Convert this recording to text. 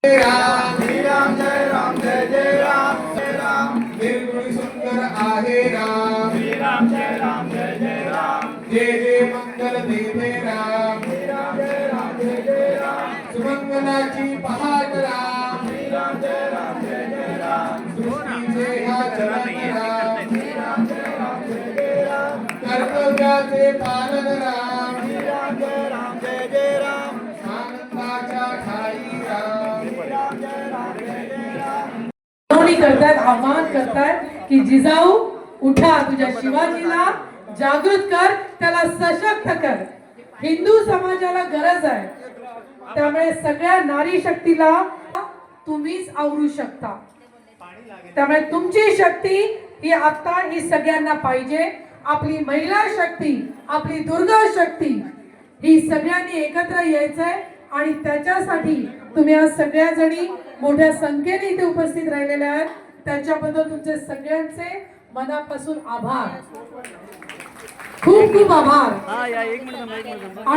राम जय राम जय जय राम निर्गुण सुंदर आहे राम जय राम जय जय राम जय जय मंगल देवे राम जय राम जय जय राम सुमंगलाची पहाट राम जय राम जय जय राम सृष्टीचे हा चरण राम जय राम जय जय राम कर्तव्याचे पालन राम जय राम जय जय राम आनंदाच्या ठाई राम जय राम जय जय राम करतात, आवाहन करतात की जिजाऊ उठा, तुझ्या शिवाजीला जागृत कर, त्याला सशक्त कर. हिंदू समाजाला गरज आहे, त्यामुळे सगळ्या नारी शक्तीला तुम्हीच आवरू शकता. त्यामुळे तुमची शक्ती ही आता ही सगळ्यांना पाहिजे. आपली महिला शक्ती, आपली दुर्गा शक्ती ही सगळ्यांनी एकत्र यायचंय आणि त्याच्यासाठी तुम्ही आज सगळ्या जणी मोठ्या संख्येने इथे उपस्थित राहिलेल्या आहेत. त्याच्याबद्दल तुमचे सगळ्यांचे मनापासून आभार, खूप खूप आभार.